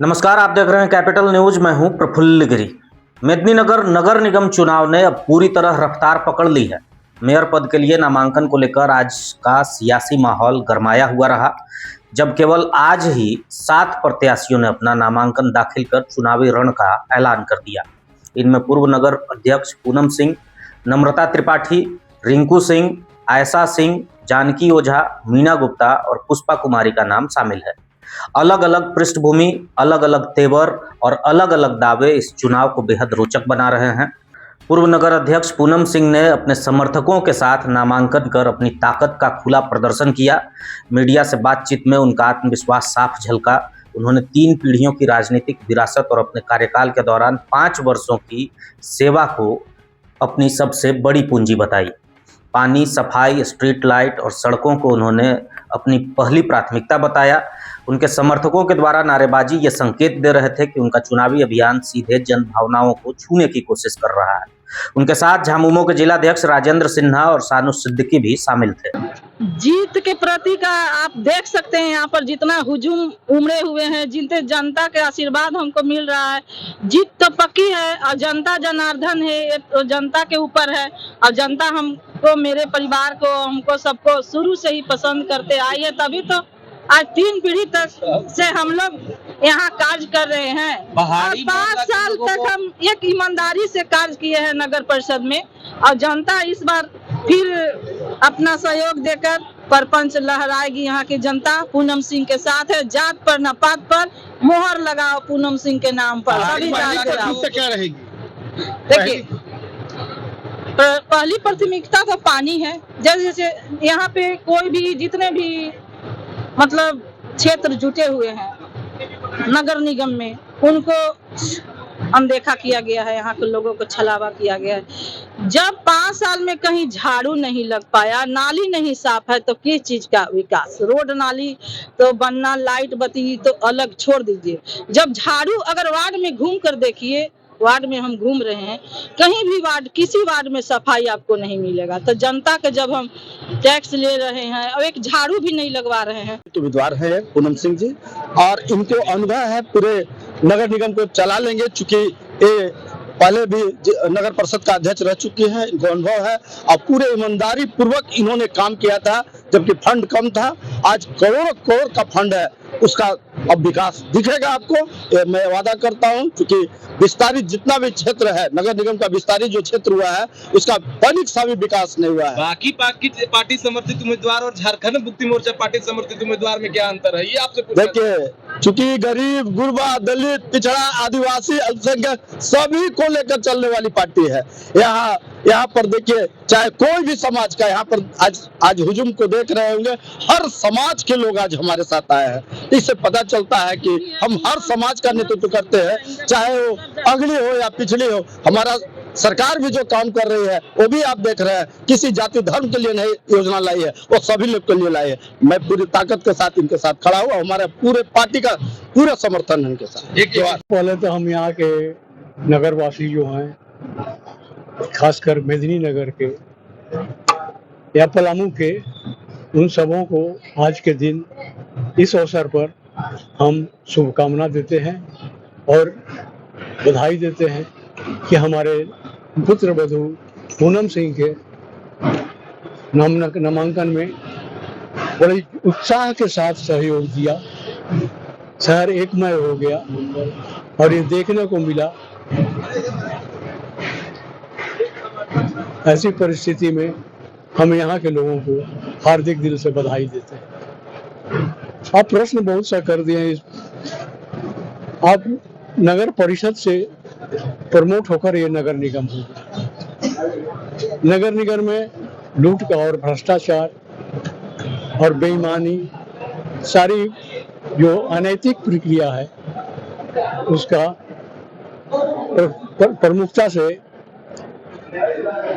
नमस्कार, आप देख रहे हैं कैपिटल न्यूज। मैं हूं प्रफुल्ल गिरी। मेदिनीनगर नगर निगम चुनाव ने अब पूरी तरह रफ्तार पकड़ ली है। मेयर पद के लिए नामांकन को लेकर आज का सियासी माहौल गरमाया हुआ रहा, जब केवल आज ही 7 प्रत्याशियों ने अपना नामांकन दाखिल कर चुनावी रण का ऐलान कर दिया। इनमें पूर्व नगर अध्यक्ष पूनम सिंह, नम्रता त्रिपाठी, रिंकू सिंह, आयशा सिंह, जानकी ओझा, मीना गुप्ता और पुष्पा कुमारी का नाम शामिल है। अलग अलग पृष्ठभूमि, अलग अलग तेवर और अलग अलग दावे इस चुनाव को बेहद रोचक बना रहे हैं। पूर्व नगर अध्यक्ष पूनम सिंह ने अपने समर्थकों के साथ नामांकन कर अपनी ताकत का खुला प्रदर्शन किया। मीडिया से बातचीत में उनका आत्मविश्वास साफ झलका। उन्होंने 3 पीढ़ियों की राजनीतिक विरासत और अपने कार्यकाल के दौरान 5 वर्षों की सेवा को अपनी सबसे बड़ी पूंजी बताई। पानी, सफाई, स्ट्रीट लाइट और सड़कों को उन्होंने अपनी पहली प्राथमिकता बताया। उनके समर्थकों के द्वारा नारेबाजी ये संकेत दे रहे थे कि उनका चुनावी अभियान सीधे जन भावनाओं को छूने की कोशिश कर रहा है। उनके साथ झामुमो के जिलाध्यक्ष राजेंद्र सिन्हा और सानू सिद्दीकी भी शामिल थे। जीत के प्रति का आप देख सकते हैं, यहाँ पर जितना हुजूम उमड़े हुए हैं, जितने जनता के आशीर्वाद हमको मिल रहा है। जीत तो पक्की है और जनता जनार्दन है, ये तो जनता के ऊपर है। और जनता हमको, मेरे परिवार को, हमको सबको शुरू से ही पसंद करते आई है, तभी तो आज 3 पीढ़ी तक से हम लोग यहाँ कार्य कर रहे हैं। और 5 साल तक हम एक ईमानदारी से कार्य किए हैं नगर परिषद में। और जनता इस बार फिर अपना सहयोग देकर परपंच लहराएगी। यहाँ की जनता पूनम सिंह के साथ है। जात पर न पात पर मोहर लगाओ पूनम सिंह के नाम पर। क्या रहेगी? देखिए, पहली प्राथमिकता तो पानी है। जैसे यहाँ पे कोई भी, जितने भी मतलब क्षेत्र जुटे हुए हैं नगर निगम में, उनको अनदेखा किया गया है। यहाँ के लोगों को छलावा किया गया है। जब 5 साल में कहीं झाड़ू नहीं लग पाया, नाली नहीं साफ है, तो किस चीज का विकास? रोड नाली तो बनना, लाइट बत्ती तो अलग छोड़ दीजिए। जब झाड़ू, अगर वार्ड में घूम कर देखिए, वार्ड में हम घूम रहे हैं, कहीं भी वार्ड, किसी वार्ड में सफाई आपको नहीं मिलेगा। तो जनता के जब हम टैक्स ले रहे हैं और एक झाड़ू भी नहीं लगवा रहे हैं। तो उम्मीदवार है पूनम सिंह जी, और इनको अनुभव है, पूरे नगर निगम को चला लेंगे। चूंकि ये पहले भी नगर परिषद का अध्यक्ष रह चुके हैं, इनको अनुभव है और पूरे ईमानदारी पूर्वक इन्होंने काम किया था जबकि फंड कम था। आज करोड़ों करोड़ का फंड है, उसका अब विकास दिखेगा आपको, ये मैं वादा करता हूं। क्योंकि विस्तारित जितना भी क्षेत्र है, नगर निगम का विस्तारित जो क्षेत्र हुआ है, उसका तनिक सा भी विकास नहीं हुआ है। बाकी पार्टी समर्थित उम्मीदवार और झारखंड मुक्ति मोर्चा पार्टी समर्थित उम्मीदवार में क्या अंतर है, ये आपसे देखिए, चूंकि गरीब, गुरबा, दलित, पिछड़ा, आदिवासी, अल्पसंख्यक सभी को लेकर चलने वाली पार्टी है। यहाँ पर देखिए, चाहे कोई भी समाज का, यहाँ पर आज हुजूम को देख रहे होंगे, हर समाज के लोग आज हमारे साथ आए हैं। इससे पता चलता है कि हम हर समाज का नेतृत्व करते हैं, चाहे वो अगली हो या पिछड़ी हो। हमारा सरकार भी जो काम कर रही है, वो भी आप देख रहे हैं, किसी जाति धर्म के लिए नहीं योजना लाई है, वो सभी लोग के लिए लाई है। मैं पूरी ताकत के साथ इनके साथ खड़ा हुआ, हमारे पूरे पार्टी का पूरा समर्थन है इनके साथ। पहले तो हम यहाँ के नगरवासी जो हैं, खासकर मेदिनी नगर के या पलामू के, उन सबों को आज के दिन इस अवसर पर हम शुभकामना देते हैं और बधाई देते हैं कि हमारे पुत्र वधू पूनम सिंह के नामांकन में बड़े उत्साह के साथ सहयोग दिया। शहर एकमय हो गया और ये देखने को मिला। ऐसी परिस्थिति में हम यहाँ के लोगों को हार्दिक दिल से बधाई देते हैं। आप प्रश्न बहुत सा कर दिए हैं। आप नगर परिषद से प्रमोट होकर ये नगर निगम हो गया। नगर निगम में लूट का और भ्रष्टाचार और बेईमानी, सारी जो अनैतिक प्रक्रिया है, उसका प्रमुखता से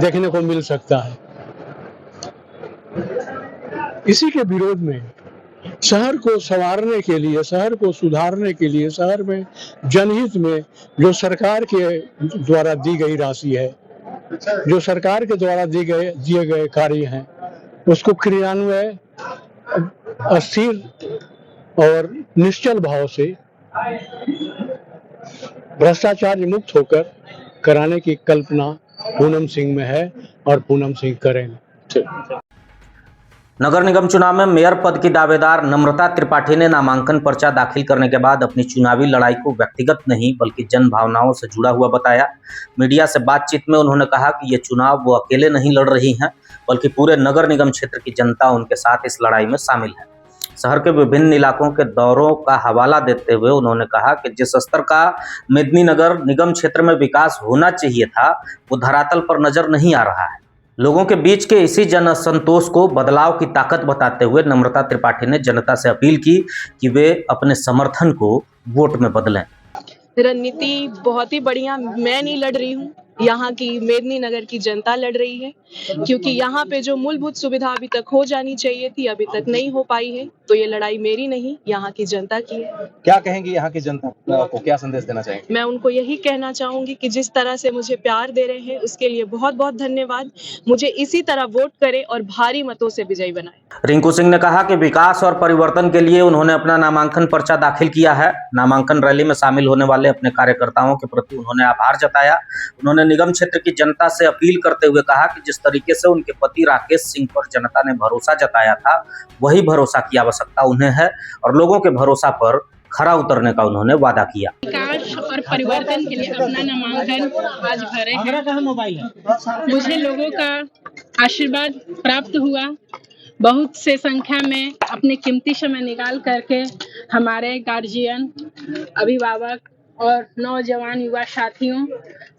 देखने को मिल सकता है। इसी के विरोध में शहर को संवारने के लिए, शहर को सुधारने के लिए, शहर में जनहित में जो सरकार के द्वारा दी गई राशि है, जो सरकार के द्वारा दिए गए कार्य हैं, उसको क्रियान्वय स्थिर और निश्चल भाव से भ्रष्टाचार मुक्त होकर कराने की कल्पना पूनम सिंह में है और पूनम सिंह करेंगे। नगर निगम चुनाव में मेयर पद की दावेदार नम्रता त्रिपाठी ने नामांकन पर्चा दाखिल करने के बाद अपनी चुनावी लड़ाई को व्यक्तिगत नहीं बल्कि जन भावनाओं से जुड़ा हुआ बताया। मीडिया से बातचीत में उन्होंने कहा कि ये चुनाव वो अकेले नहीं लड़ रही हैं बल्कि पूरे नगर निगम क्षेत्र की जनता उनके साथ इस लड़ाई में शामिल है। शहर के विभिन्न इलाकों के दौरों का हवाला देते हुए उन्होंने कहा कि जिस स्तर का मेदिनीनगर निगम क्षेत्र में विकास होना चाहिए था वो धरातल पर नजर नहीं आ रहा है। लोगों के बीच के इसी जन असंतोष को बदलाव की ताकत बताते हुए नम्रता त्रिपाठी ने जनता से अपील की कि वे अपने समर्थन को वोट में बदलें। रणनीति बहुत ही बढ़िया, मैं नहीं लड़ रही हूँ, यहाँ की मेदिनीनगर की जनता लड़ रही है, क्योंकि यहाँ पे जो मूलभूत सुविधा अभी तक हो जानी चाहिए थी अभी तक नहीं हो पाई है। तो ये लड़ाई मेरी नहीं, यहाँ की जनता की है। क्या कहेंगी यहाँ की जनता को, क्या संदेश देना चाहेंगे? मैं उनको यही कहना चाहूंगी कि जिस तरह से मुझे प्यार दे रहे हैं उसके लिए बहुत बहुत धन्यवाद। मुझे इसी तरह वोट करें और भारी मतों से विजयी बनाएं। रिंकू सिंह ने कहा कि विकास और परिवर्तन के लिए उन्होंने अपना नामांकन पर्चा दाखिल किया है। नामांकन रैली में शामिल होने वाले अपने कार्यकर्ताओं के प्रति उन्होंने आभार जताया। उन्होंने निगम क्षेत्र की जनता से अपील करते हुए कहा कि जिस तरीके से उनके पति राकेश सिंह पर जनता ने भरोसा जताया था वही भरोसा की आवश्यकता उन्हें है और लोगों के भरोसा पर खरा उतरने का उन्होंने वादा किया। विकास और परिवर्तन के लिए अपना नामांकन आज भरे हैं। मुझे लोगों का आशीर्वाद प्राप्त हुआ। बहुत से संख्या में अपने कीमती समय निकाल करके हमारे गार्जियन, अभिभावक और नौजवान युवा साथियों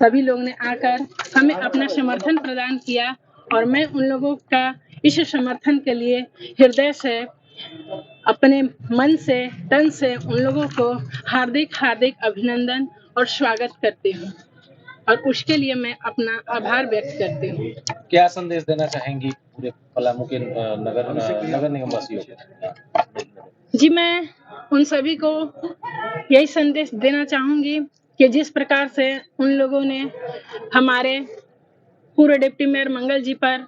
सभी लोग ने आकर हमें अपना समर्थन प्रदान किया और मैं उन लोगों का इस समर्थन के लिए हृदय से, अपने मन से, तन से उन लोगों को हार्दिक अभिनंदन और स्वागत करती हूँ और उसके लिए मैं अपना आभार व्यक्त करती हूँ। क्या संदेश देना चाहेंगी पूरे पलामू के नगर निगम वासियों को? जी, मैं उन सभी को यही संदेश देना चाहूँगी कि जिस प्रकार से उन लोगों ने हमारे पूर्व डिप्टी मेयर मंगल जी पर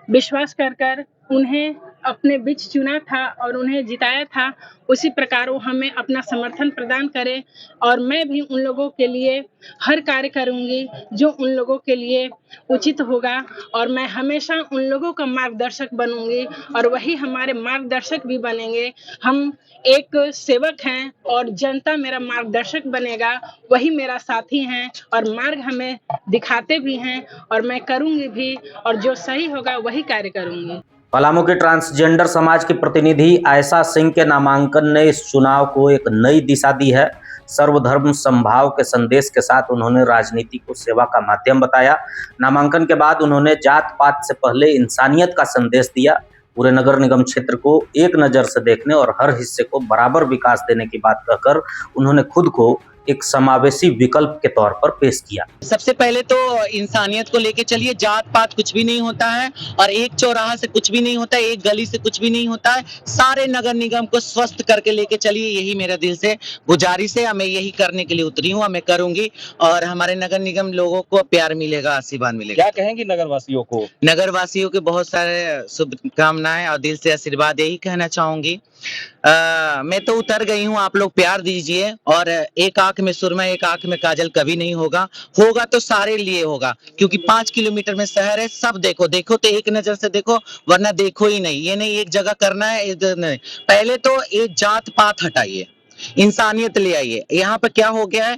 विश्वास कर उन्हें अपने बीच चुना था और उन्हें जिताया था, उसी प्रकार वो हमें अपना समर्थन प्रदान करें और मैं भी उन लोगों के लिए हर कार्य करूंगी जो उन लोगों के लिए उचित होगा और मैं हमेशा उन लोगों का मार्गदर्शक बनूंगी और वही हमारे मार्गदर्शक भी बनेंगे। हम एक सेवक हैं और जनता मेरा मार्गदर्शक बनेगा, वही मेरा साथी हैं और मार्ग हमें दिखाते भी हैं और मैं करूंगी भी और जो सही होगा वही कार्य करूंगी। पलामू के ट्रांसजेंडर समाज की प्रतिनिधि आयशा सिंह के नामांकन ने इस चुनाव को एक नई दिशा दी है। सर्वधर्म समभाव के संदेश के साथ उन्होंने राजनीति को सेवा का माध्यम बताया। नामांकन के बाद उन्होंने जात पात से पहले इंसानियत का संदेश दिया। पूरे नगर निगम क्षेत्र को एक नज़र से देखने और हर हिस्से को बराबर विकास देने की बात कहकर उन्होंने खुद को एक समावेशी विकल्प के तौर पर पेश किया। सबसे पहले तो इंसानियत को लेके चलिए, जात पात कुछ भी नहीं होता है और एक चौराहा से कुछ भी नहीं होता है, एक गली से कुछ भी नहीं होता है। सारे नगर निगम को स्वस्थ करके लेके चलिए, यही मेरा दिल से गुजारिश है। मैं यही करने के लिए उतरी हूँ, मैं करूंगी और हमारे नगर निगम लोगों को प्यार मिलेगा, आशीर्वाद मिलेगा। क्या कहेंगी नगर वासियों को? नगर वासियों के बहुत सारे शुभकामनाएं और दिल से आशीर्वाद यही कहना चाहूंगी। मैं तो उतर गई हूँ, आप लोग प्यार दीजिए और एक आंख में सुरमा एक आंख में काजल कभी नहीं होगा तो सारे लिए होगा, क्योंकि 5 किलोमीटर में शहर है। सब देखो तो एक नजर से देखो, वरना देखो ही नहीं। ये नहीं एक जगह करना है, इधर नहीं। पहले तो एक जात पात हटाइए, इंसानियत ले आइए। यहाँ पे क्या हो गया है,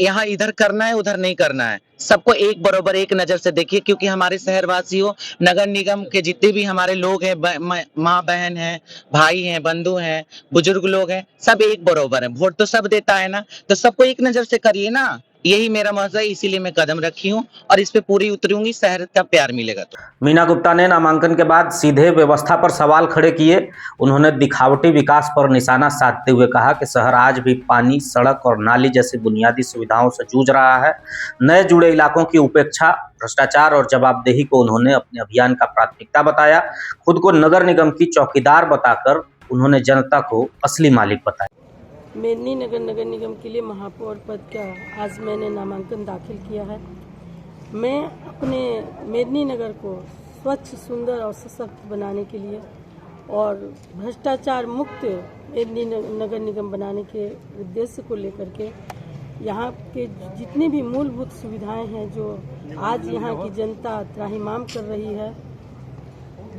यहाँ इधर करना है उधर नहीं करना है। सबको एक बराबर एक नजर से देखिए, क्योंकि हमारे शहरवासियों, नगर निगम के जितने भी हमारे लोग हैं, माँ बहन हैं, भाई हैं, बंधु हैं, बुजुर्ग लोग हैं, सब एक बराबर है। वोट तो सब देता है ना, तो सबको एक नजर से करिए ना। यही मेरा मौजा है, इसीलिए मैं कदम रखी हूँ और इस पे पूरी उतरूंगी। शहर का प्यार मिलेगा। तो मीना गुप्ता ने नामांकन के बाद सीधे व्यवस्था पर सवाल खड़े किए। उन्होंने दिखावटी विकास पर निशाना साधते हुए कहा कि शहर आज भी पानी, सड़क और नाली जैसी बुनियादी सुविधाओं से जूझ रहा है। नए जुड़े इलाकों की उपेक्षा, भ्रष्टाचार और जवाबदेही को उन्होंने अपने अभियान का प्राथमिकता बताया। खुद को नगर निगम की चौकीदार बताकर उन्होंने जनता को असली मालिक बताया। मेदिनीनगर नगर निगम के लिए महापौर पद का आज मैंने नामांकन दाखिल किया है। मैं अपने मेदिनीनगर को स्वच्छ, सुंदर और सशक्त बनाने के लिए और भ्रष्टाचार मुक्त मेदिनीनगर निगम बनाने के उद्देश्य को लेकर के यहाँ के जितनी भी मूलभूत सुविधाएं हैं जो आज यहाँ की जनता त्राहिमाम कर रही है,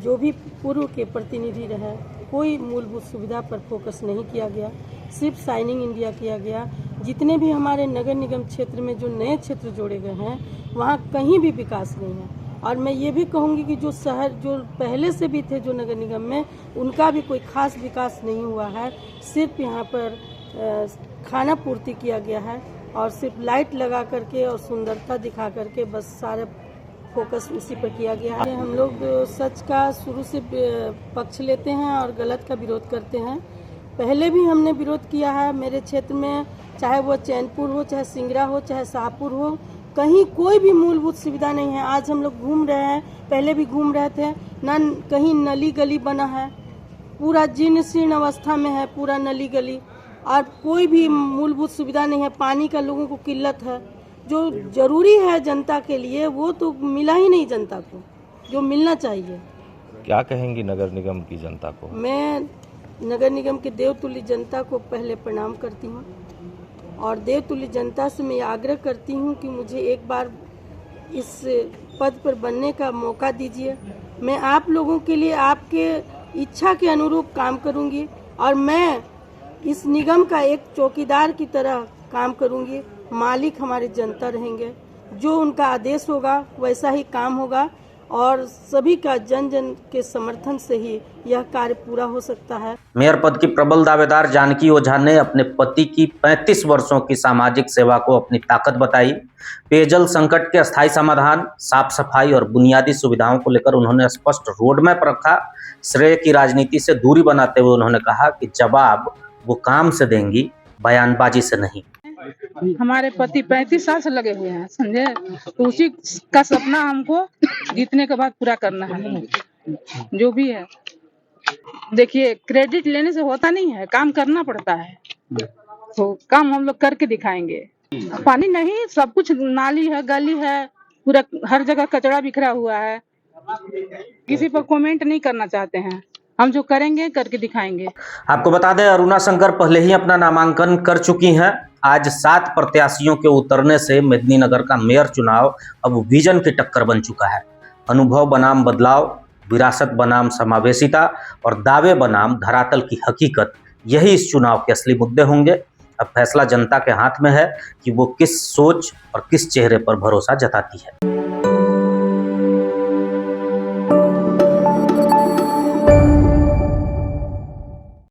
जो भी पूर्व के प्रतिनिधि रहे, कोई मूलभूत सुविधा पर फोकस नहीं किया गया, सिर्फ साइनिंग इंडिया किया गया। जितने भी हमारे नगर निगम क्षेत्र में जो नए क्षेत्र जोड़े गए हैं, वहाँ कहीं भी विकास नहीं है। और मैं ये भी कहूँगी कि जो शहर जो पहले से भी थे जो नगर निगम में, उनका भी कोई खास विकास नहीं हुआ है। सिर्फ यहाँ पर खाना पूर्ति किया गया है और सिर्फ लाइट लगा करके और सुंदरता दिखा करके बस सारे फोकस उसी पर किया गया है। हम लोग सच का शुरू से पक्ष लेते हैं और गलत का विरोध करते हैं। पहले भी हमने विरोध किया है मेरे क्षेत्र में, चाहे वो चैनपुर हो, चाहे सिंगरा हो, चाहे शाहपुर हो, कहीं कोई भी मूलभूत सुविधा नहीं है। आज हम लोग घूम रहे हैं, पहले भी घूम रहे थे ना, कहीं नली गली बना है, पूरा जीर्ण शीर्ण अवस्था में है पूरा नली गली, और कोई भी मूलभूत सुविधा नहीं है। पानी का लोगों को किल्लत है, जो जरूरी है जनता के लिए वो तो मिला ही नहीं जनता को, जो मिलना चाहिए। क्या कहेंगी नगर निगम की जनता को? मैं नगर निगम के देवतुल्य जनता को पहले प्रणाम करती हूँ और देवतुल्य जनता से मैं आग्रह करती हूँ कि मुझे एक बार इस पद पर बनने का मौका दीजिए। मैं आप लोगों के लिए आपके इच्छा के अनुरूप काम करूँगी और मैं इस निगम का एक चौकीदार की तरह काम करूँगी। मालिक हमारे जनता रहेंगे, जो उनका आदेश होगा वैसा ही काम होगा और सभी का जन जन के समर्थन से ही यह कार्य पूरा हो सकता है। मेयर पद की प्रबल दावेदार जानकी ओझा ने अपने पति की 35 वर्षों की सामाजिक सेवा को अपनी ताकत बताई। पेयजल संकट के अस्थायी समाधान, साफ सफाई और बुनियादी सुविधाओं को लेकर उन्होंने स्पष्ट रोडमैप रखा। श्रेय की राजनीति से दूरी बनाते हुए उन्होंने कहा कि जवाब वो काम से देंगी, बयानबाजी से नहीं। हमारे पति 35 साल से लगे हुए हैं, समझे, तो उसी का सपना हमको जीतने के बाद पूरा करना है। जो भी है, देखिए, क्रेडिट लेने से होता नहीं है, काम करना पड़ता है, तो काम हम लोग करके दिखाएंगे। पानी नहीं, सब कुछ नाली है, गली है, पूरा हर जगह कचरा बिखरा हुआ है। किसी पर कमेंट नहीं करना चाहते हैं, हम जो करेंगे करके दिखाएंगे। आपको बता दें, अरुणा शंकर पहले ही अपना नामांकन कर चुकी हैं। आज 7 प्रत्याशियों के उतरने से मेदिनीनगर का मेयर चुनाव अब विजन की टक्कर बन चुका है। अनुभव बनाम बदलाव, विरासत बनाम समावेशिता और दावे बनाम धरातल की हकीकत, यही इस चुनाव के असली मुद्दे होंगे। अब फैसला जनता के हाथ में है कि वो किस सोच और किस चेहरे पर भरोसा जताती है।